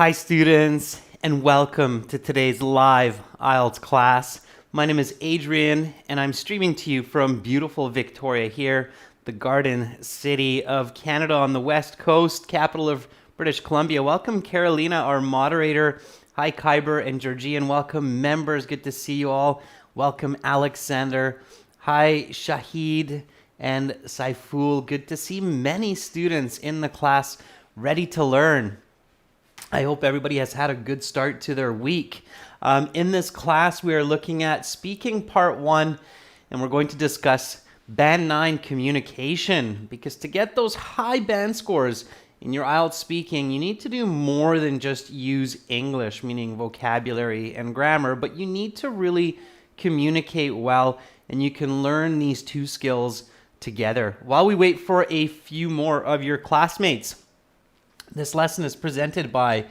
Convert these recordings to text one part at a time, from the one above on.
Hi students, and welcome to today's live Ielts class. My name is Adrian, and I'm streaming to you from beautiful Victoria here, the Garden City of Canada on the West Coast, capital of British Columbia. Welcome Carolina, our moderator. Hi Kyber and Georgian. Welcome members, good to see you all. Welcome Alexander. Hi Shahid and Saiful. Good to see many students in the class ready to learn. I hope everybody has had a good start to their week. In this class, we are looking at speaking part 1, and we're going to discuss band 9 communication, because to get those high band scores in your IELTS speaking, you need to do more than just use English, meaning vocabulary and grammar, but you need to really communicate well, and you can learn these two skills together. While we wait for a few more of your classmates, this lesson is presented by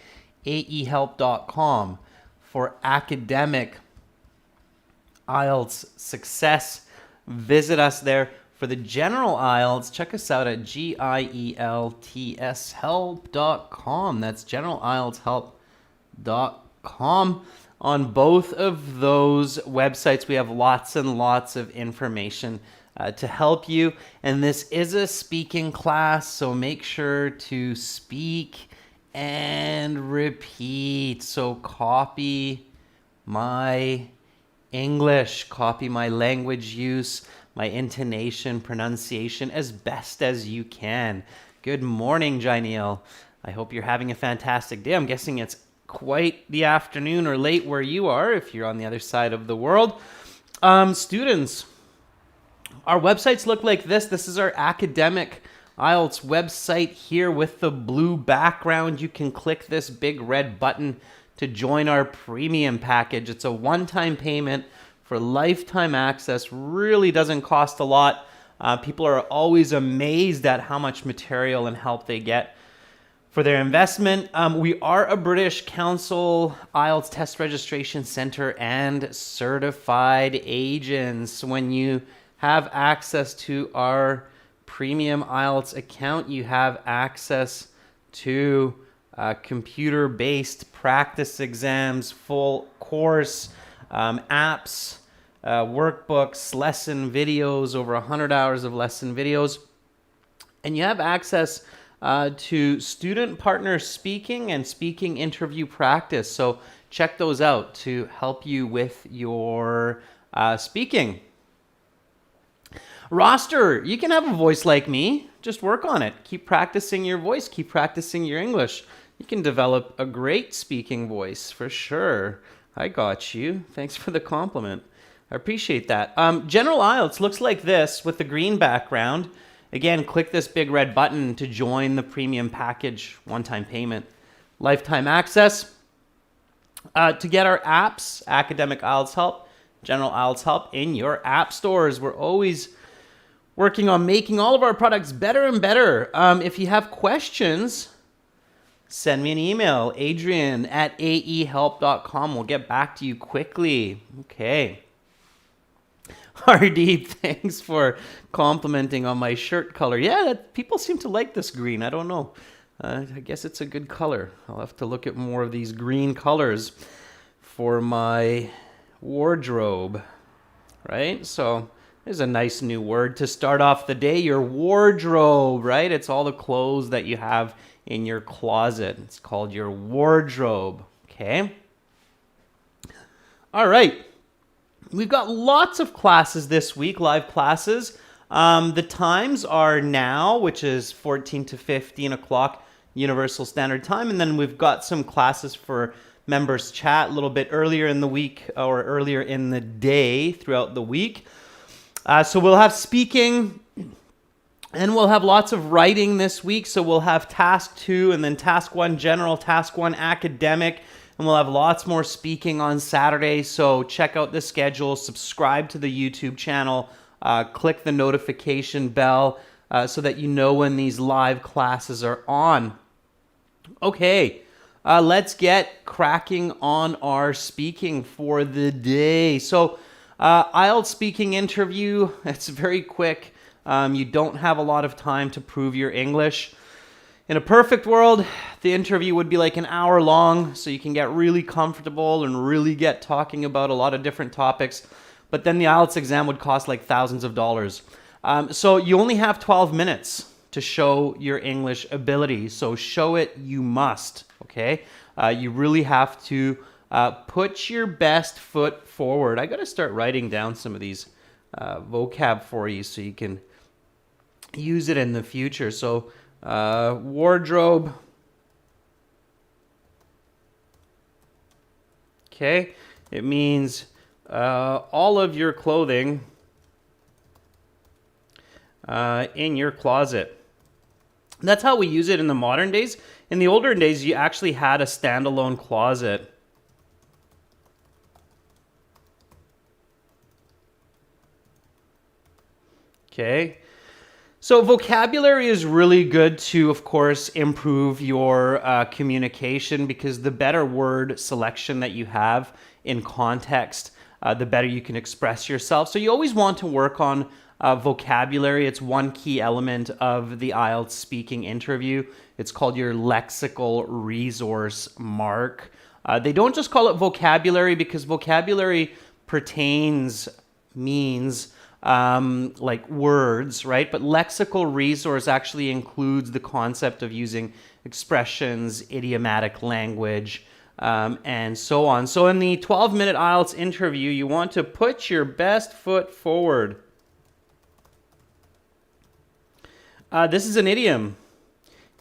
aehelp.com for academic IELTS success. Visit us there. For the general IELTS, check us out at gieltshelp.com. That's generalieltshelp.com. On both of those websites, we have lots and lots of information to help you. And this is a speaking class, so make sure to speak and repeat. So copy my English, copy my language use, my intonation, pronunciation as best as you can. Good morning, Jainiel. I hope you're having a fantastic day. I'm guessing it's quite the afternoon or late where you are if you're on the other side of the world. Students, our websites look like this. This is our academic IELTS website here with the blue background. You can click this big red button to join our premium package. It's a one-time payment for lifetime access. Really doesn't cost a lot. People are always amazed at how much material and help they get for their investment. We are a British Council IELTS Test Registration Center and certified agents. When you have access to our premium IELTS account, you have access to computer-based practice exams, full course, apps, workbooks, lesson videos, over 100 hours of lesson videos. And you have access to student partner speaking and speaking interview practice. So check those out to help you with your speaking. Roster, you can have a voice like me. Just work on it. Keep practicing your voice. Keep practicing your English. You can develop a great speaking voice for sure. I got you. Thanks for the compliment. I appreciate that. General IELTS looks like this with the green background. Again, click this big red button to join the premium package, one-time payment, lifetime access. To get our apps, Academic IELTS Help, General IELTS Help in your app stores. We're always working on making all of our products better and better. If you have questions, send me an email, adrian@aehelp.com. We'll get back to you quickly. Okay. Hardeep, thanks for complimenting on my shirt color. Yeah, people seem to like this green. I don't know. I guess it's a good color. I'll have to look at more of these green colors for my wardrobe, right? So there's a nice new word to start off the day, your wardrobe, right? It's all the clothes that you have in your closet. It's called your wardrobe, okay? All right. We've got lots of classes this week, live classes. The times are now, which is 14 to 15 o'clock Universal Standard Time. And then we've got some classes for members chat a little bit earlier in the week or earlier in the day throughout the week. So we'll have speaking and we'll have lots of writing this week. So we'll have task 2 and then task 1 general, task 1 academic. And we'll have lots more speaking on Saturday. So check out the schedule, subscribe to the YouTube channel, click the notification bell so that you know when these live classes are on. Okay, let's get cracking on our speaking for the day. So IELTS speaking interview, it's very quick. You don't have a lot of time to prove your English. In a perfect world, the interview would be like an hour long, so you can get really comfortable and really get talking about a lot of different topics. But then the IELTS exam would cost like thousands of dollars. So you only have 12 minutes to show your English ability. So show it you must, okay? You really have to put your best foot forward. I got to start writing down some of these vocab for you so you can use it in the future. So wardrobe. Okay, it means all of your clothing in your closet. That's how we use it in the modern days. In the older days, you actually had a standalone closet. Okay. So vocabulary is really good to, of course, improve your communication, because the better word selection that you have in context, the better you can express yourself. So you always want to work on vocabulary. It's one key element of the IELTS speaking interview. It's called your lexical resource mark. They don't just call it vocabulary because vocabulary means like words, right? But lexical resource actually includes the concept of using expressions, idiomatic language, and so on. So in the 12-minute IELTS interview, you want to put your best foot forward. This is an idiom.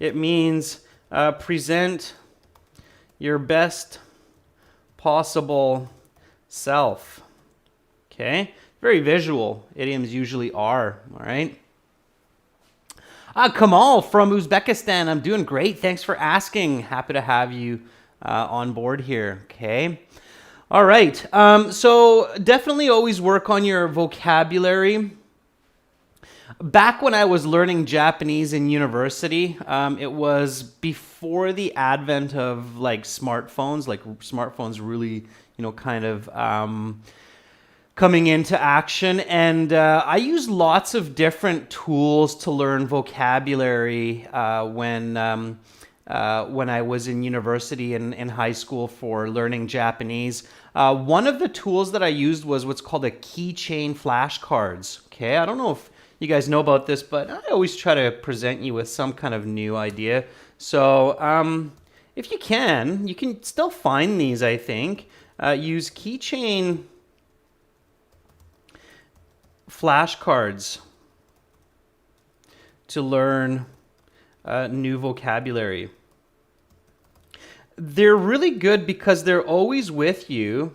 It means present your best possible self. Okay? Very visual. Idioms usually are, all right? Kamal from Uzbekistan. I'm doing great. Thanks for asking. Happy to have you on board here, okay? All right. So definitely always work on your vocabulary. Back when I was learning Japanese in university, it was before the advent of like smartphones. Like smartphones really, kind of coming into action, and I used lots of different tools to learn vocabulary when I was in university and in high school for learning Japanese. One of the tools that I used was what's called a keychain flashcards. Okay, I don't know if you guys know about this, but I always try to present you with some kind of new idea. So if you can still find these, I think. Use keychain flashcards to learn new vocabulary. They're really good because they're always with you.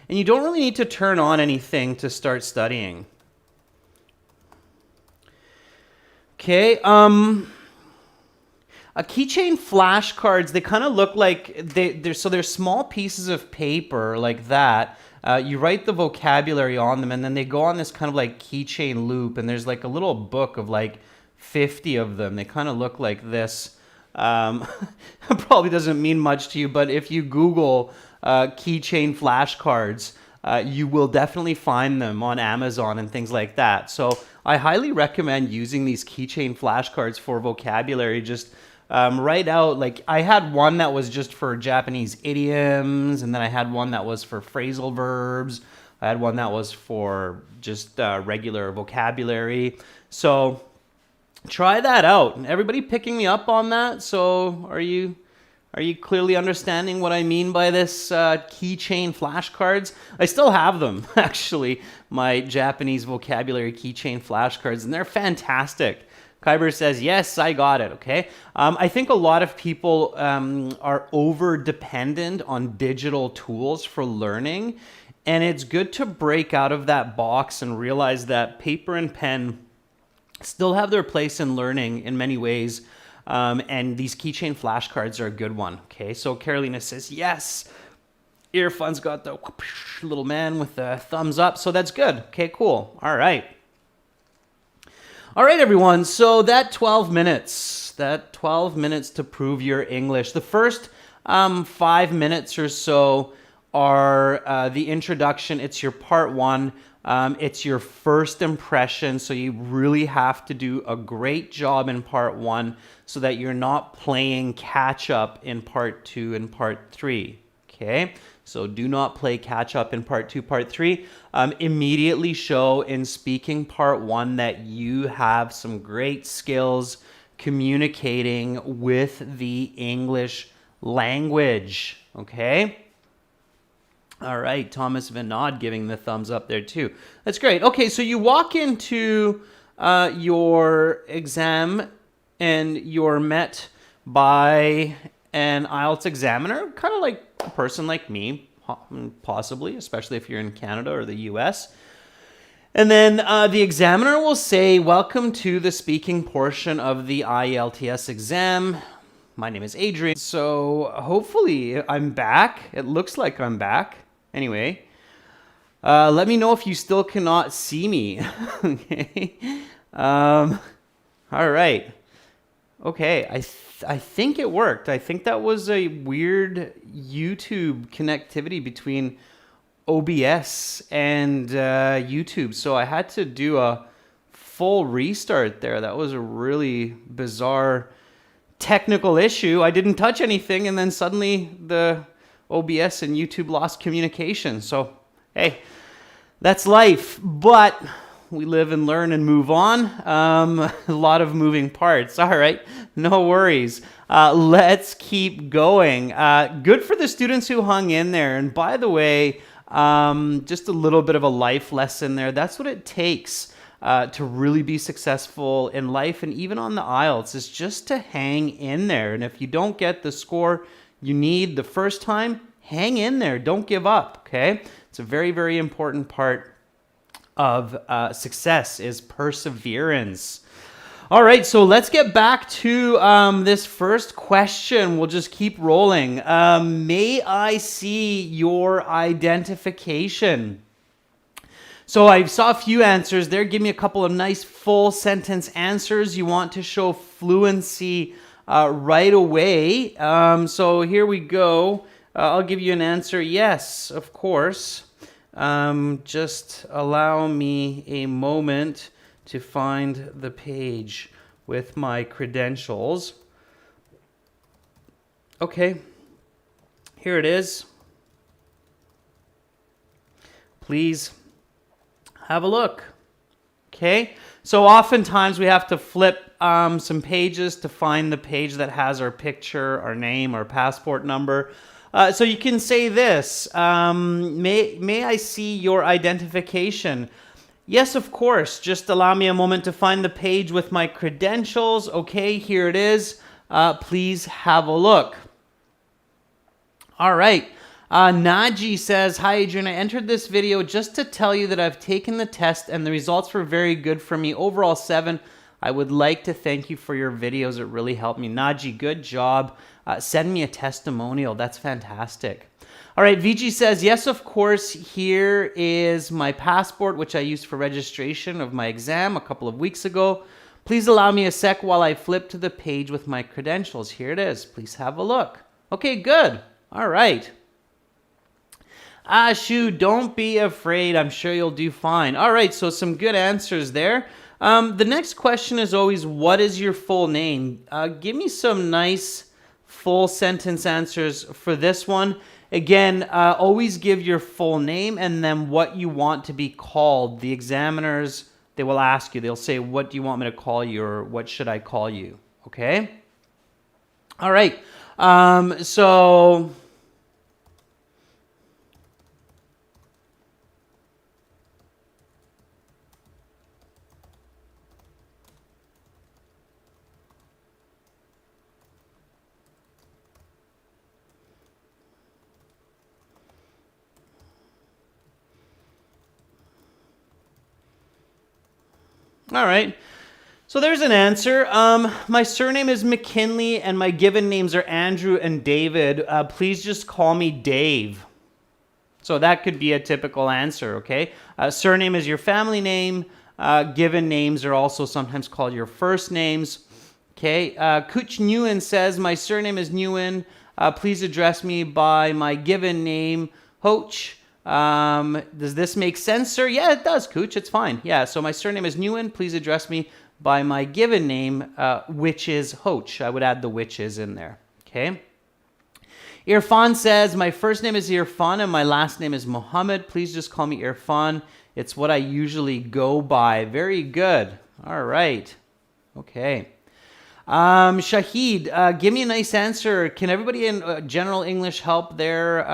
And you don't really need to turn on anything to start studying. Okay, a keychain flashcards, they kind of look like they're small pieces of paper like that. You write the vocabulary on them, and then they go on this kind of like keychain loop, and there's like a little book of like 50 of them. They kind of look like this. Probably doesn't mean much to you, but if you Google keychain flashcards, you will definitely find them on Amazon and things like that. So I highly recommend using these keychain flashcards for vocabulary. Just write out, like I had one that was just for Japanese idioms, and then I had one that was for phrasal verbs. I had one that was for just regular vocabulary. So try that out. Everybody picking me up on that? So are you clearly understanding what I mean by this keychain flashcards? I still have them, actually, my Japanese vocabulary keychain flashcards, and they're fantastic. Kyber says, yes, I got it, okay? I think a lot of people are over-dependent on digital tools for learning, and it's good to break out of that box and realize that paper and pen still have their place in learning in many ways. And these keychain flashcards are a good one. Okay, so Carolina says, yes, Earfun's got the whoosh, little man with the thumbs up. So that's good. Okay, cool. All right. All right, everyone. So that 12 minutes to prove your English. The first 5 minutes or so are the introduction. It's your part one. It's your first impression, so you really have to do a great job in part one so that you're not playing catch up in part two and part three. Okay, so do not play catch up in part two, part three. Immediately show in speaking part one that you have some great skills communicating with the English language. Okay. All right, Thomas Vinod giving the thumbs up there too. That's great. Okay, so you walk into your exam and you're met by an Ielts examiner, kind of like a person like me, possibly, especially if you're in Canada or the US. And then the examiner will say, welcome to the speaking portion of the IELTS exam. My name is Adrian. So hopefully I'm back. It looks like I'm back. Anyway, let me know if you still cannot see me. Okay. All right. Okay. I think it worked. I think that was a weird YouTube connectivity between OBS and YouTube. So I had to do a full restart there. That was a really bizarre technical issue. I didn't touch anything, and then suddenly the OBS and YouTube lost communication. So, hey, that's life. But we live and learn and move on. A lot of moving parts. All right, no worries. Let's keep going. Good for the students who hung in there. And by the way, just a little bit of a life lesson there. That's what it takes to really be successful in life and even on the IELTS, is just to hang in there. And if you don't get the score you need the first time, hang in there. Don't give up, okay? It's a very, very important part of success is perseverance. All right, so let's get back to this first question. We'll just keep rolling. May I see your identification? So I saw a few answers there. Give me a couple of nice full sentence answers. You want to show fluency right away. So here we go. I'll give you an answer. Yes, of course. Just allow me a moment to find the page with my credentials. Okay, here it is. Please have a look. Okay, so oftentimes we have to flip some pages to find the page that has our picture, our name, our passport number. So you can say this, may I see your identification? Yes, of course. Just allow me a moment to find the page with my credentials. Okay, here it is. Please have a look. All right. Naji says, hi, Adrian. I entered this video just to tell you that I've taken the test and the results were very good for me. Overall 7. I would like to thank you for your videos. It really helped me. Naji, good job. Send me a testimonial. That's fantastic. All right, VG says, yes, of course. Here is my passport, which I used for registration of my exam a couple of weeks ago. Please allow me a sec while I flip to the page with my credentials. Here it is. Please have a look. Okay, good. All right. Ashu, don't be afraid. I'm sure you'll do fine. All right, so some good answers there. The next question is always, what is your full name? Give me some nice full sentence answers for this one. Again, always give your full name and then what you want to be called. The examiners, they will ask you. They'll say, what do you want me to call you, or what should I call you? Okay? All right. So... All right, so there's an answer. My surname is McKinley and my given names are Andrew and David. Please just call me Dave. So that could be a typical answer, okay? Surname is your family name. Given names are also sometimes called your first names. Okay, Kuch Nguyen says, my surname is Nguyen. Please address me by my given name, Hoach. Does this make sense, sir? Yeah, it does, Cooch. It's fine. Yeah, so my surname is Nguyen. Please address me by my given name, which is Hoach. I would add the which is in there. Okay. Irfan says, my first name is Irfan and my last name is Mohammed. Please just call me Irfan. It's what I usually go by. Very good. All right. Okay. Shahid, give me a nice answer. Can everybody in general English help there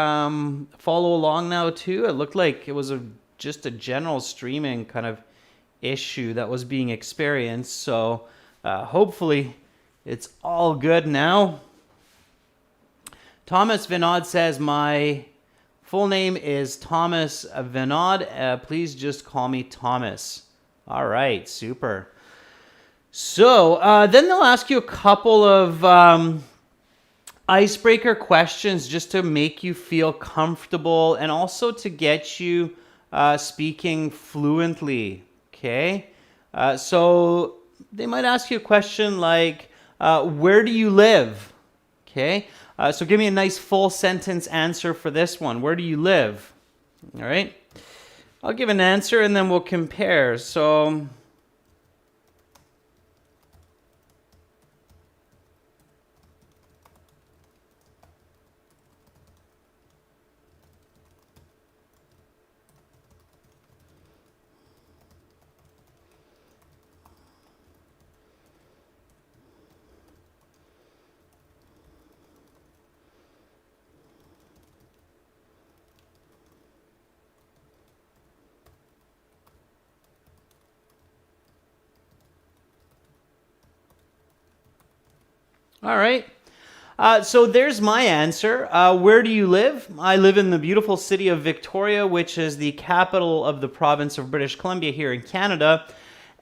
follow along now too? It looked like it was just a general streaming kind of issue that was being experienced. So hopefully it's all good now. Thomas Vinod says, my full name is Thomas Vinod. Please just call me Thomas. All right, super. So then they'll ask you a couple of icebreaker questions just to make you feel comfortable and also to get you speaking fluently. Okay, so they might ask you a question like, where do you live? Okay, so give me a nice full sentence answer for this one. Where do you live? All right, I'll give an answer and then we'll compare. So all right. So there's my answer. Where do you live? I live in the beautiful city of Victoria, which is the capital of the province of British Columbia here in Canada.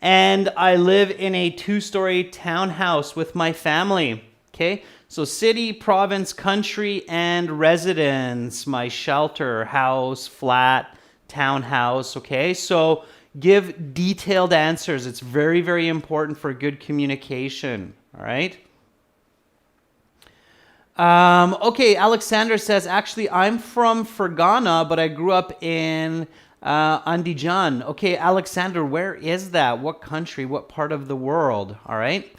And I live in a 2-story townhouse with my family. Okay, so city, province, country, and residence. My shelter, house, flat, townhouse. Okay, so give detailed answers. It's very, very important for good communication. All right. Okay, Alexander says, actually, I'm from Fergana, but I grew up in Andijan. Okay, Alexander, where is that? What country? What part of the world? All right.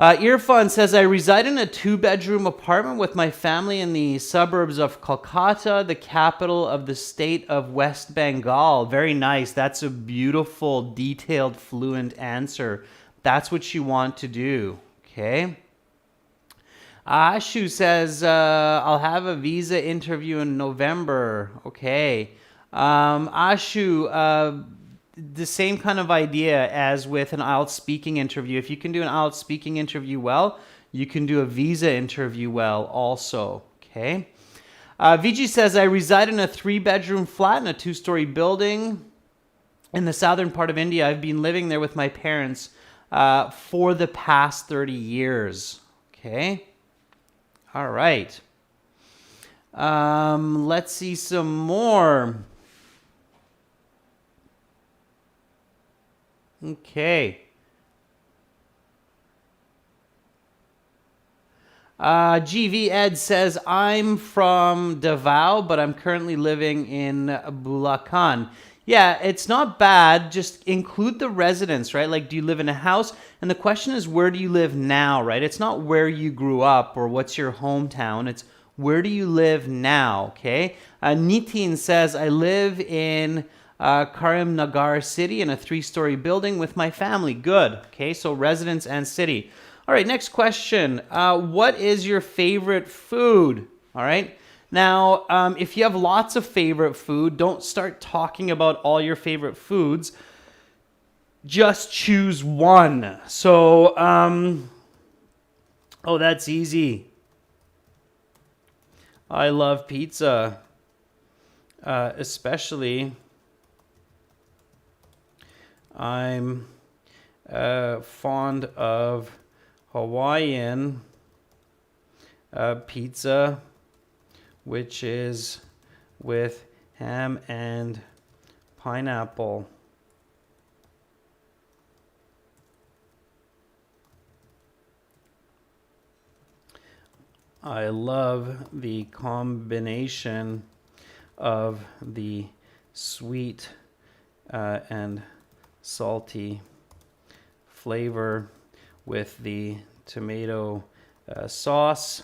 Irfan says, I reside in a 2-bedroom apartment with my family in the suburbs of Kolkata, the capital of the state of West Bengal. Very nice. That's a beautiful, detailed, fluent answer. That's what you want to do. Okay. Ashu says, I'll have a visa interview in November. Okay. Ashu, the same kind of idea as with an IELTS speaking interview. If you can do an IELTS speaking interview well, you can do a visa interview well also. Okay. Vijay says, I reside in a 3-bedroom flat in a 2-story building in the southern part of India. I've been living there with my parents for the past 30 years. Okay. All right. Let's see some more. Okay. GV Ed says, I'm from Davao, but I'm currently living in Bulacan. Yeah, it's not bad. Just include the residence, right? Like, do you live in a house? And the question is, where do you live now, right? It's not where you grew up or what's your hometown. It's where do you live now, okay? Nitin says, I live in Karimnagar city in a 3-story building with my family. Good, okay? So residence and city. All right, next question. What is your favorite food? All right. Now, if you have lots of favorite food, don't start talking about all your favorite foods. Just choose one. So, oh, that's easy. I love pizza, especially. I'm fond of Hawaiian pizza, which is with ham and pineapple. I love the combination of the sweet and salty flavor with the tomato sauce.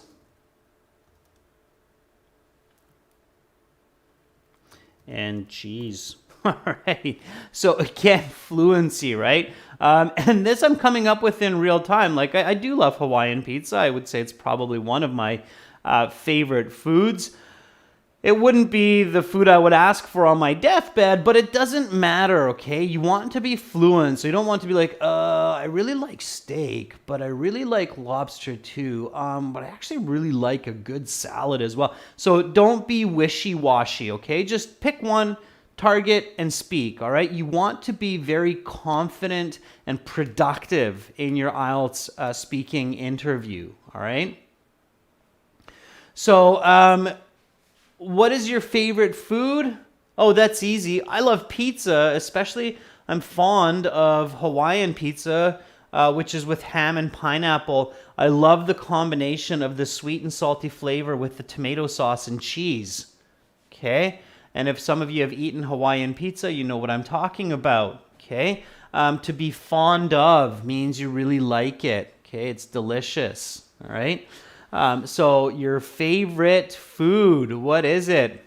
And cheese. All right. So again, fluency, right? And this I'm coming up with in real time. Like I do love Hawaiian pizza. I would say it's probably one of my favorite foods. It wouldn't be the food I would ask for on my deathbed, but it doesn't matter, okay? You want to be fluent, so you don't want to be like, I really like steak, but I really like lobster too, but I actually really like a good salad as well. So don't be wishy-washy, okay? Just pick one, target, and speak, all right? You want to be very confident and productive in your IELTS speaking interview, all right? So, what is your favorite food? Oh, that's easy. I love pizza, especially I'm fond of Hawaiian pizza, which is with ham and pineapple. I love the combination of the sweet and salty flavor with the tomato sauce and cheese. Okay? And if some of you have eaten Hawaiian pizza, you know what I'm talking about. Okay? To be fond of means you really like it. Okay? It's delicious. All right? So your favorite food, what is it?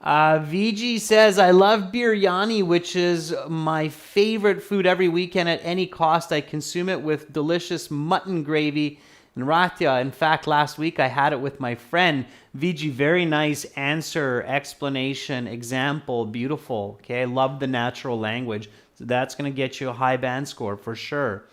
VG says, I love biryani, which is my favorite food every weekend at any cost. I consume it with delicious mutton gravy and ratia. In fact, last week I had it with my friend. VG, very nice answer, explanation, example, beautiful. Okay, I love the natural language. So that's going to get you a high band score for sure.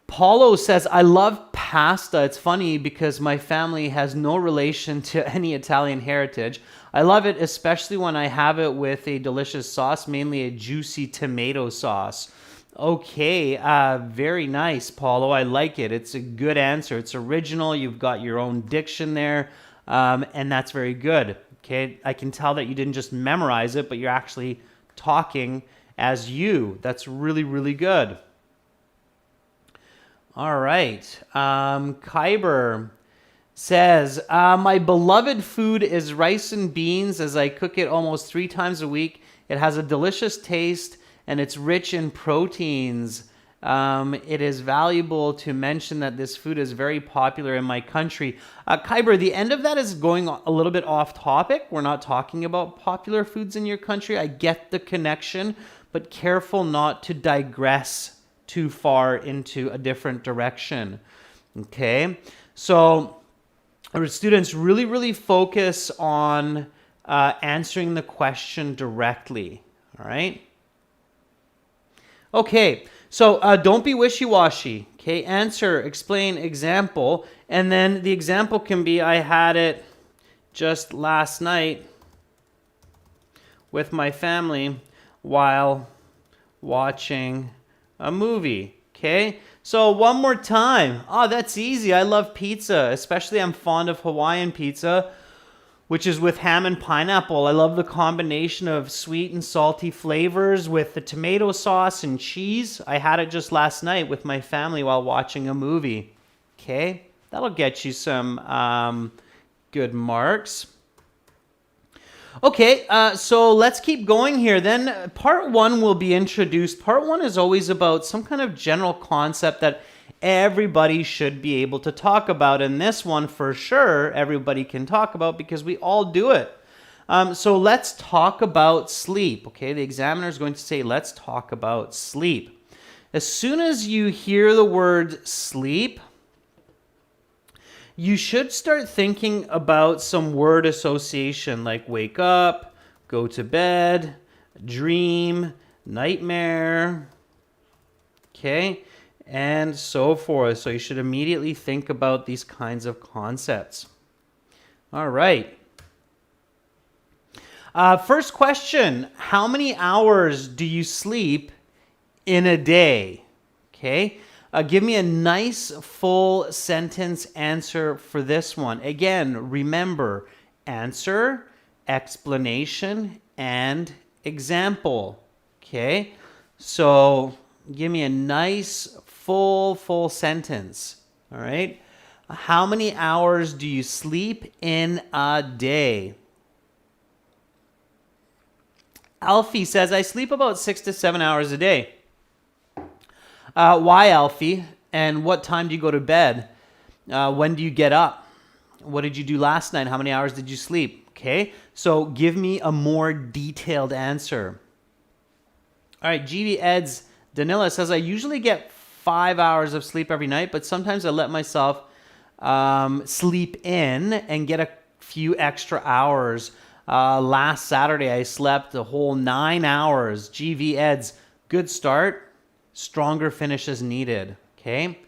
Paulo says, I love pasta. It's funny because my family has no relation to any Italian heritage. I love it, especially when I have it with a delicious sauce, mainly a juicy tomato sauce. Okay, very nice, Paulo. I like it. It's a good answer. It's original. You've got your own diction there, and that's very good. Okay, I can tell that you didn't just memorize it, but you're actually talking as you. That's really, really good. All right. Kyber says, my beloved food is rice and beans as I cook it almost 3 times a week. It has a delicious taste and it's rich in proteins. It is valuable to mention that this food is very popular in my country. Kyber, the end of that is going a little bit off topic. We're not talking about popular foods in your country. I get the connection, but careful not to digress too far into a different direction. Okay, so our students really focus on answering the question directly. All right. Okay, so don't be wishy-washy. Okay, answer, explain, example, and then the example can be, I had it just last night with my family while watching a movie. Okay, so one more time. Oh, that's easy. I love pizza, especially I'm fond of Hawaiian pizza, which is with ham and pineapple. I love the combination of sweet and salty flavors with the tomato sauce and cheese. I had it just last night with my family while watching a movie. Okay, that'll get you some good marks. Okay, so let's keep going here. Then part 1 will be introduced. Part 1 is always about some kind of general concept that everybody should be able to talk about. And this one, for sure, everybody can talk about because we all do it. So let's talk about sleep. Okay, the examiner is going to say, let's talk about sleep. As soon as you hear the word sleep, you should start thinking about some word association like wake up, go to bed, dream, nightmare, okay, and so forth. So you should immediately think about these kinds of concepts. All right. First question, how many hours do you sleep in a day? Okay. Give me a nice full sentence answer for this one. Again, remember, answer, explanation, and example. Okay, so give me a nice full sentence. All right. How many hours do you sleep in a day? Alfie says, I sleep about 6 to 7 hours a day. Why, Alfie? And what time do you go to bed? When do you get up? What did you do last night? How many hours did you sleep? Okay, so give me a more detailed answer. All right, GV Eds Danila says, I usually get 5 hours of sleep every night, but sometimes I let myself sleep in and get a few extra hours. Last Saturday, I slept a whole 9 hours. GV Eds, good start. Stronger finish is needed. Okay.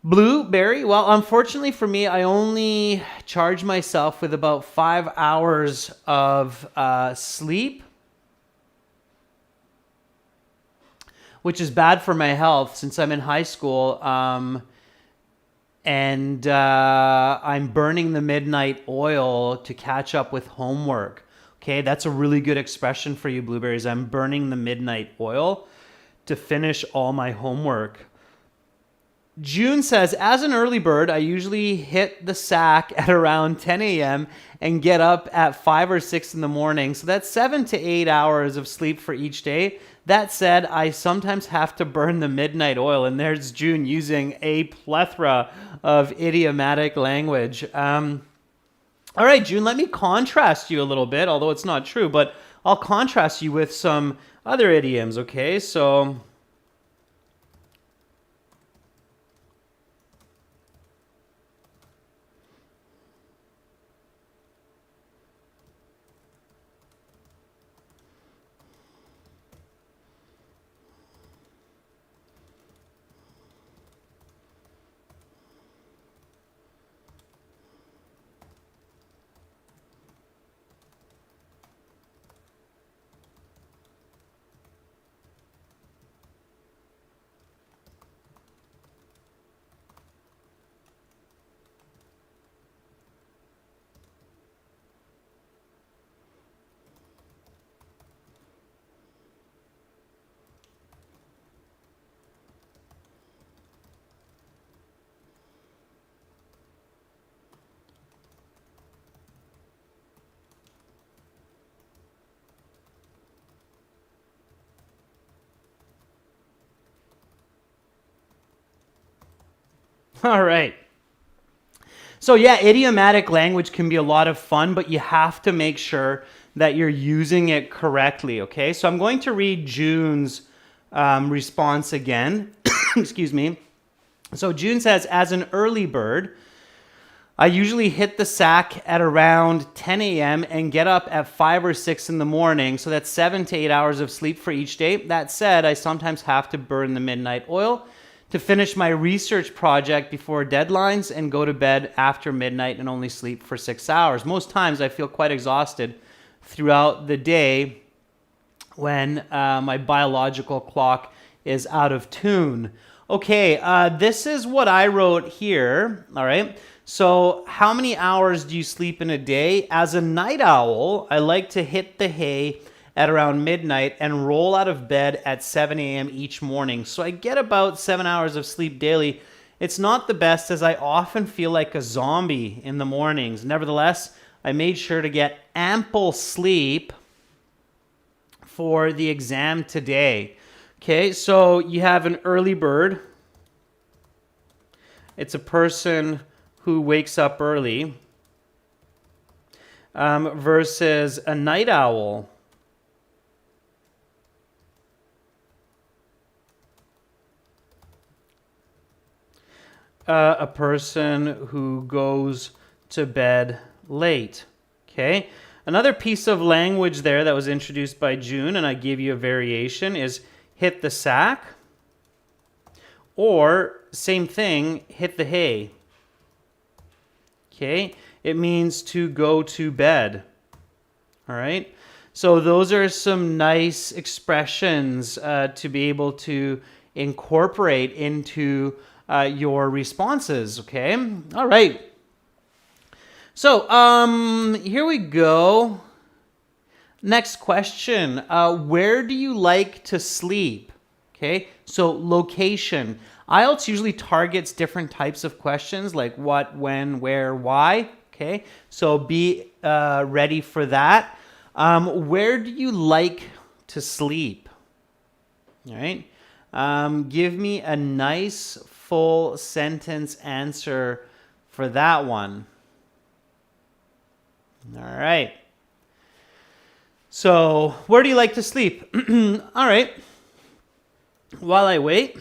Blueberry, well, unfortunately for me, I only charge myself with about 5 hours of sleep, which is bad for my health since I'm in high school. And I'm burning the midnight oil to catch up with homework. Okay, that's a really good expression for you, Blueberries. I'm burning the midnight oil to finish all my homework. June says, as an early bird, I usually hit the sack at around 10 a.m. and get up at 5 or 6 in the morning. So that's 7 to 8 hours of sleep for each day. That said, I sometimes have to burn the midnight oil. And there's June using a plethora of idiomatic language. All right, June, let me contrast you a little bit, although it's not true, but I'll contrast you with some other idioms, okay? So all right. So yeah, idiomatic language can be a lot of fun, but you have to make sure that you're using it correctly, okay? So I'm going to read June's response again. Excuse me. So June says, as an early bird, I usually hit the sack at around 10 a.m. and get up at 5 or 6 in the morning. So that's 7 to 8 hours of sleep for each day. That said, I sometimes have to burn the midnight oil to finish my research project before deadlines and go to bed after midnight and only sleep for 6 hours. Most times I feel quite exhausted throughout the day when my biological clock is out of tune. Okay, this is what I wrote here, all right? So how many hours do you sleep in a day? As a night owl, I like to hit the hay at around midnight and roll out of bed at 7 a.m. each morning. So I get about 7 hours of sleep daily. It's not the best as I often feel like a zombie in the mornings. Nevertheless, I made sure to get ample sleep for the exam today. Okay, so you have an early bird. It's a person who wakes up early versus a night owl. A person who goes to bed late. Okay. Another piece of language there that was introduced by June, and I gave you a variation, is hit the sack, or same thing, hit the hay. Okay. It means to go to bed. All right. So those are some nice expressions to be able to incorporate into your responses, okay? All right. So here we go. Next question. Where do you like to sleep? Okay, so location. IELTS usually targets different types of questions like what, when, where, why. Okay, so be ready for that. Where do you like to sleep? All right. Give me a nice full sentence answer for that one. All right. So, where do you like to sleep? All right. While I wait.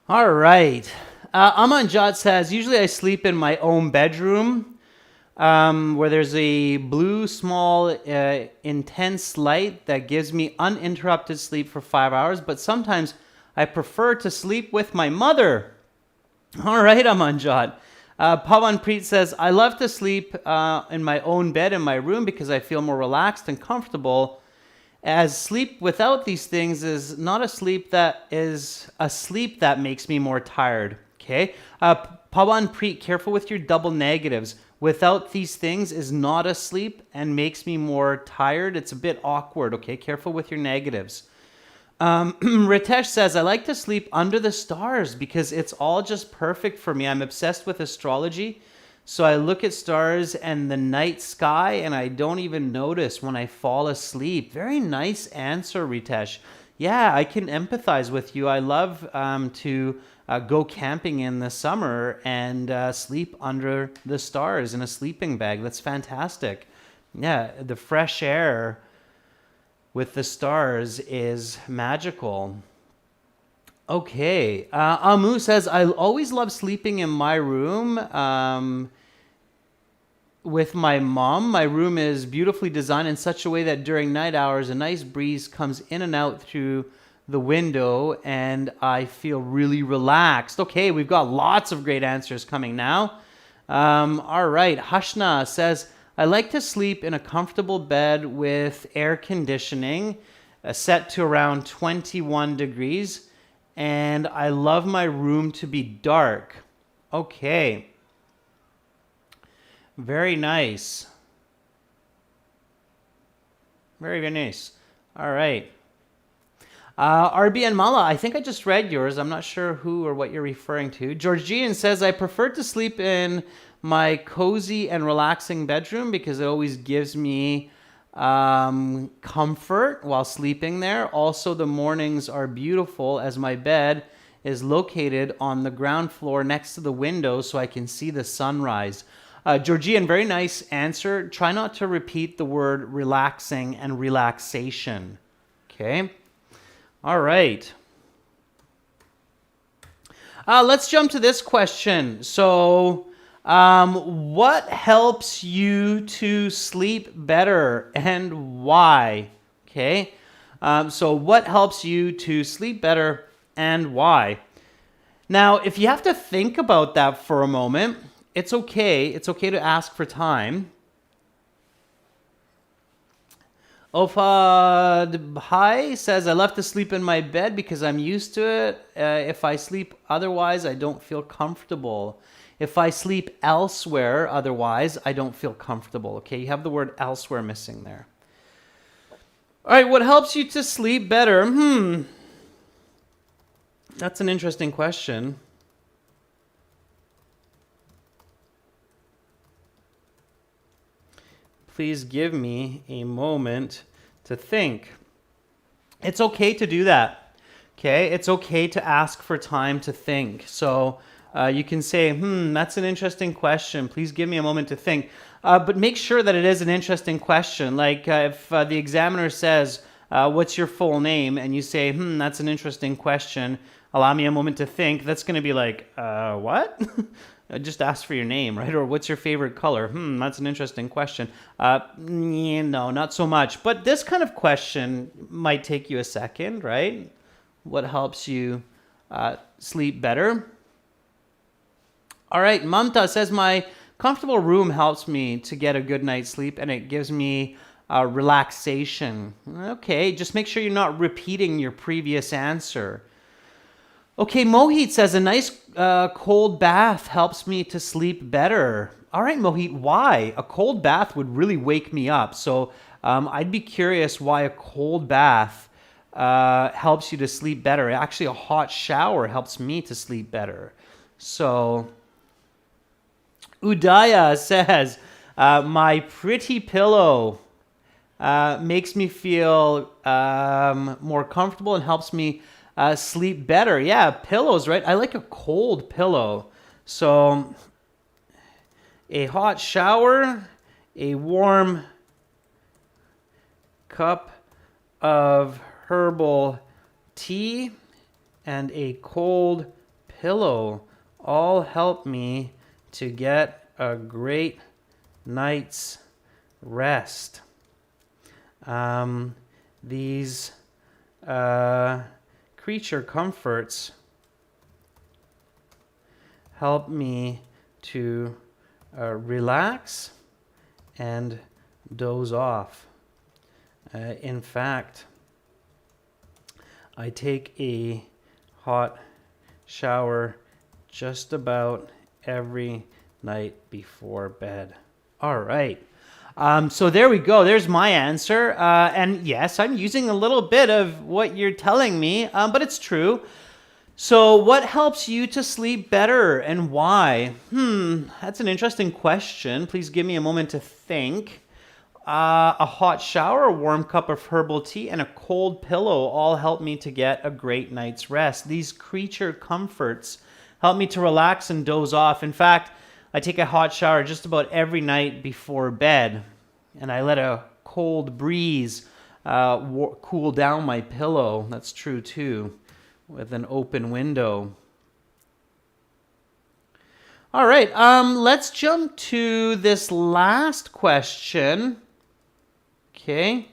All right. Amanjot says, usually I sleep in my own bedroom where there's a blue, small, intense light that gives me uninterrupted sleep for 5 hours, but sometimes I prefer to sleep with my mother. All right, Amanjot. Pawan Preet says, I love to sleep in my own bed in my room because I feel more relaxed and comfortable. As sleep without these things is not a sleep that is a sleep that makes me more tired. Okay. Pawan Preet, careful with your double negatives. Without these things is not a sleep and makes me more tired. It's a bit awkward. Okay. Careful with your negatives. Ritesh says, I like to sleep under the stars because it's all just perfect for me. I'm obsessed with astrology. So I look at stars and the night sky and I don't even notice when I fall asleep. Very nice answer, Ritesh. Yeah, I can empathize with you. I love to go camping in the summer and sleep under the stars in a sleeping bag. That's fantastic. Yeah, the fresh air with the stars is magical. Okay. Amu says, I always love sleeping in my room with my mom. My room is beautifully designed in such a way that during night hours, a nice breeze comes in and out through the window and I feel really relaxed. Okay, we've got lots of great answers coming now. All right. Hashna says, I like to sleep in a comfortable bed with air conditioning set to around 21 degrees. And I love my room to be dark. Okay. Very nice. Very, very nice. All right. RBN Mala, I think I just read yours. I'm not sure who or what you're referring to. Georgian says, I prefer to sleep in my cozy and relaxing bedroom because it always gives me comfort while sleeping there. Also, the mornings are beautiful as my bed is located on the ground floor next to the window so I can see the sunrise. Georgian, very nice answer. Try not to repeat the word relaxing and relaxation. Okay. All right. Let's jump to this question. So, what helps you to sleep better and why? Okay. So what helps you to sleep better and why? Now, if you have to think about that for a moment, it's okay. It's okay to ask for time. Ofad says, I love to sleep in my bed because I'm used to it. If I sleep otherwise, I don't feel comfortable. If I sleep elsewhere otherwise, I don't feel comfortable. Okay, you have the word elsewhere missing there. All right, what helps you to sleep better? That's an interesting question. Please give me a moment to think. It's okay to do that. Okay, it's okay to ask for time to think. So you can say, that's an interesting question. Please give me a moment to think. But make sure that it is an interesting question. Like if the examiner says, what's your full name? And you say, that's an interesting question. Allow me a moment to think. That's going to be like, what? just ask for your name, right? Or what's your favorite color? That's an interesting question. No, not so much. But this kind of question might take you a second, right? What helps you sleep better? All right, Mamta says, my comfortable room helps me to get a good night's sleep, and it gives me relaxation. Okay, just make sure you're not repeating your previous answer. Okay, Mohit says, a nice cold bath helps me to sleep better. All right, Mohit, why? A cold bath would really wake me up. So I'd be curious why a cold bath helps you to sleep better. Actually, a hot shower helps me to sleep better. So Udaya says, my pretty pillow makes me feel more comfortable and helps me sleep better. Yeah, pillows, right? I like a cold pillow. So a hot shower, a warm cup of herbal tea, and a cold pillow all help me to get a great night's rest. These creature comforts help me to relax and doze off. In fact, I take a hot shower just about every night before bed. All right. So there we go. There's my answer. And yes, I'm using a little bit of what you're telling me, but it's true. So what helps you to sleep better and why? That's an interesting question. Please give me a moment to think. A hot shower, a warm cup of herbal tea, and a cold pillow all help me to get a great night's rest. These creature comforts help me to relax and doze off. In fact, I take a hot shower just about every night before bed, and I let a cold breeze cool down my pillow. That's true too, with an open window. All right, let's jump to this last question. Okay.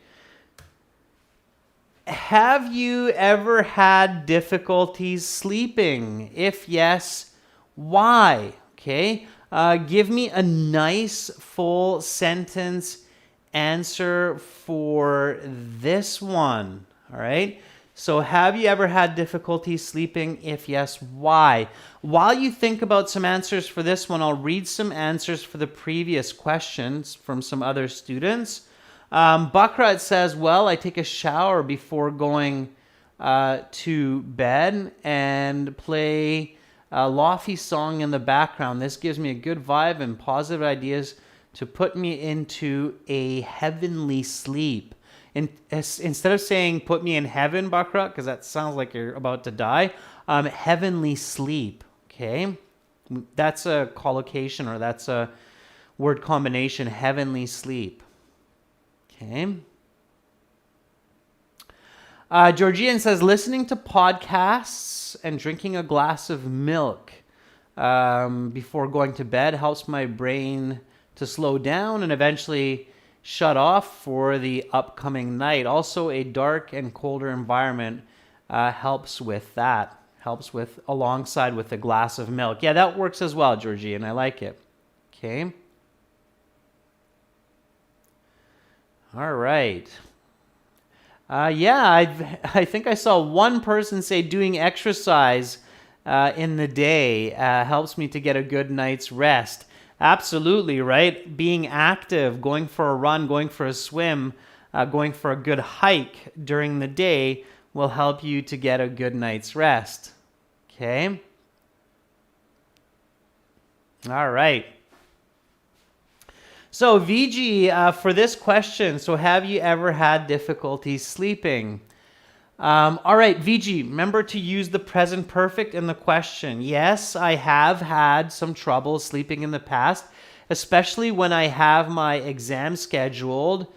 Have you ever had difficulties sleeping? If yes, why? Okay. Give me a nice full sentence answer for this one. All right. So have you ever had difficulty sleeping? If yes, why? While you think about some answers for this one, I'll read some answers for the previous questions from some other students. Bakrat says, well, I take a shower before going to bed and play a lofi song in the background. This gives me a good vibe and positive ideas to put me into a heavenly sleep. Instead of saying put me in heaven, Bakrat, because that sounds like you're about to die, heavenly sleep, okay? That's a collocation, or that's a word combination, heavenly sleep. Okay. Georgian says, listening to podcasts and drinking a glass of milk before going to bed helps my brain to slow down and eventually shut off for the upcoming night. Also, a dark and colder environment helps with that. Helps with alongside with a glass of milk. Yeah, that works as well, Georgian. I like it. Okay. All right. I think I saw one person say doing exercise in the day helps me to get a good night's rest. Absolutely, right? Being active, going for a run, going for a swim, going for a good hike during the day will help you to get a good night's rest. Okay? All right. So VG, for this question, so have you ever had difficulty sleeping? All right, VG, remember to use the present perfect in the question. Yes, I have had some trouble sleeping in the past, especially when I have my exams scheduled,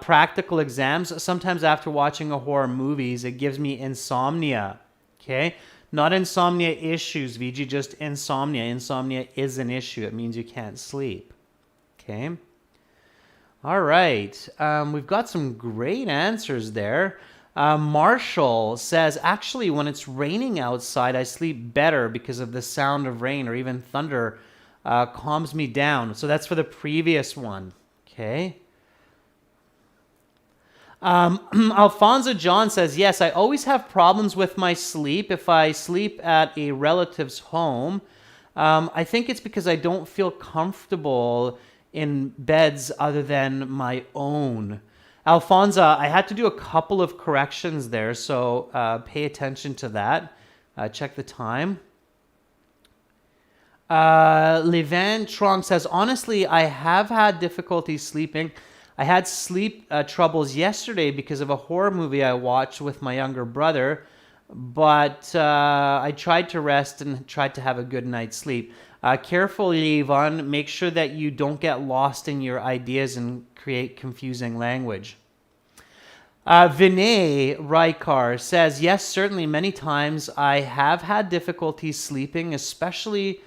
practical exams. Sometimes after watching a horror movies, it gives me insomnia, okay? Not insomnia issues, VG, just insomnia. Insomnia is an issue. It means you can't sleep. Okay. All right. We've got some great answers there. Marshall says, actually, when it's raining outside, I sleep better because of the sound of rain or even thunder calms me down. So that's for the previous one. Okay. Alfonso John says, yes, I always have problems with my sleep if I sleep at a relative's home. I think it's because I don't feel comfortable in beds other than my own. Alfonso, I had to do a couple of corrections there, so pay attention to that. Check the time. Levan Trong says, honestly, I have had difficulty sleeping. I had sleep troubles yesterday because of a horror movie I watched with my younger brother, but I tried to rest and tried to have a good night's sleep. Carefully, Yvonne, make sure that you don't get lost in your ideas and create confusing language. Vinay Raikar says, yes, certainly many times I have had difficulty sleeping, especially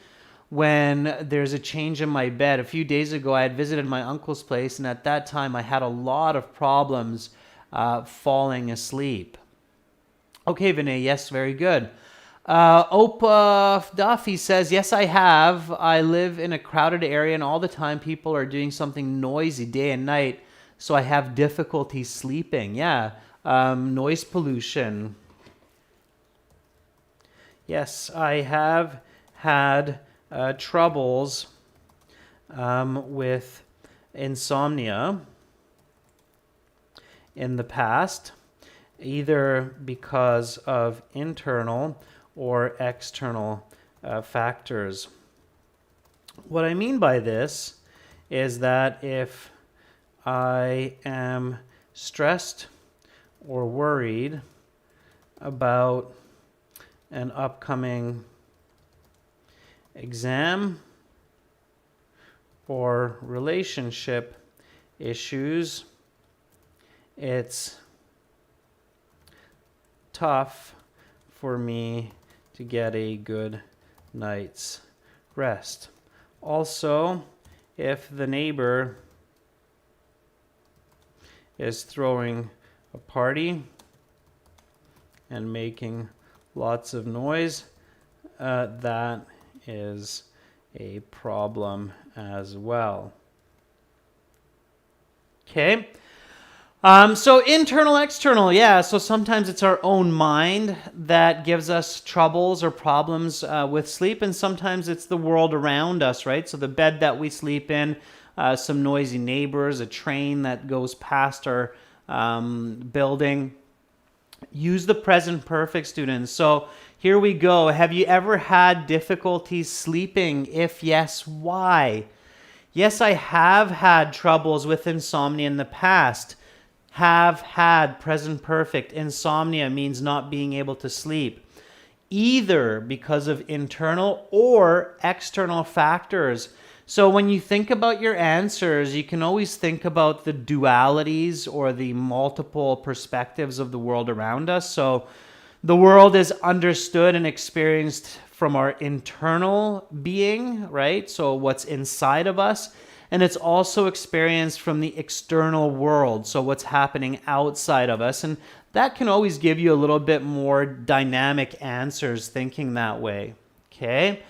when there's a change in my bed. A few days ago, I had visited my uncle's place, and at that time, I had a lot of problems falling asleep. Okay, Vinay, yes, very good. Opa Duffy says, yes, I have. I live in a crowded area, and all the time people are doing something noisy day and night, so I have difficulty sleeping. Yeah, noise pollution. Yes, I have had troubles with insomnia in the past, either because of internal or external factors. What I mean by this is that if I am stressed or worried about an upcoming exam or relationship issues, it's tough for me to get a good night's rest. Also, if the neighbor is throwing a party and making lots of noise, that is a problem as well. Okay. So internal, external, yeah. So sometimes it's our own mind that gives us troubles or problems with sleep, and sometimes it's the world around us, right? So the bed that we sleep in, some noisy neighbors, a train that goes past our building. Use the present perfect, students. So here we go. Have you ever had difficulties sleeping? If yes, why? Yes, I have had troubles with insomnia in the past. Have had, present perfect. Insomnia means not being able to sleep, either because of internal or external factors. So when you think about your answers, you can always think about the dualities or the multiple perspectives of the world around us. So the world is understood and experienced from our internal being, right? So what's inside of us. And it's also experienced from the external world, so what's happening outside of us. And that can always give you a little bit more dynamic answers thinking that way, okay?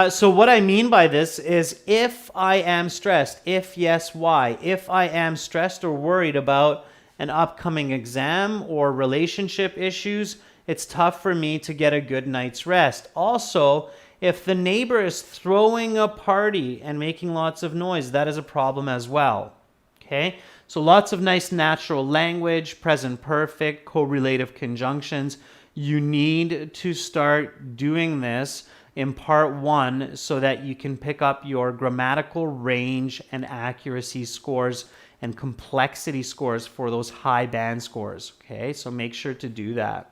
So what I mean by this is if I am stressed, if yes, why? If I am stressed or worried about an upcoming exam or relationship issues, it's tough for me to get a good night's rest. Also, if the neighbor is throwing a party and making lots of noise, that is a problem as well. Okay? So lots of nice natural language, present perfect, correlative conjunctions. You need to start doing this in part 1 so that you can pick up your grammatical range and accuracy scores and complexity scores for those high band scores. Okay? So make sure to do that.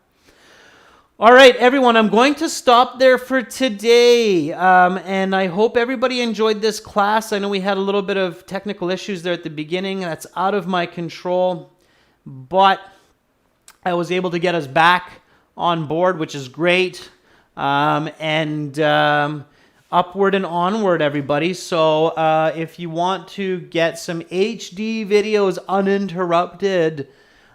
All right, everyone, I'm going to stop there for today, and I hope everybody enjoyed this class. I know we had a little bit of technical issues there at the beginning. That's out of my control, but I was able to get us back on board, which is great. and upward and onward, everybody. So if you want to get some HD videos uninterrupted,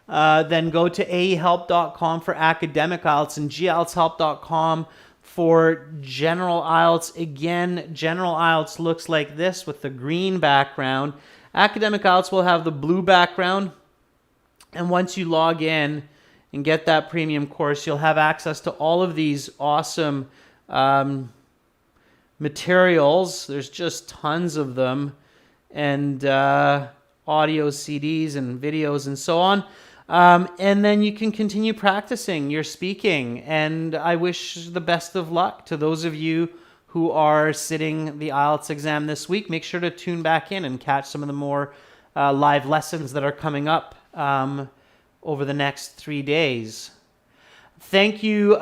then go to ahelp.com for academic IELTS and gieltshelp.com for general IELTS. Again, general IELTS looks like this with the green background. Academic IELTS will have the blue background. And once you log in and get that premium course, you'll have access to all of these awesome materials. There's just tons of them, and audio CDs and videos and so on. And then you can continue practicing your speaking. And I wish the best of luck to those of you who are sitting the IELTS exam this week. Make sure to tune back in and catch some of the more live lessons that are coming up over the next 3 days. Thank you,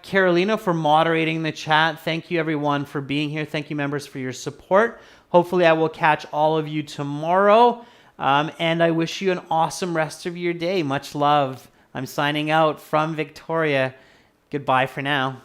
Carolina, for moderating the chat. Thank you, everyone, for being here. Thank you, members, for your support. Hopefully, I will catch all of you tomorrow. And I wish you an awesome rest of your day. Much love. I'm signing out from Victoria. Goodbye for now.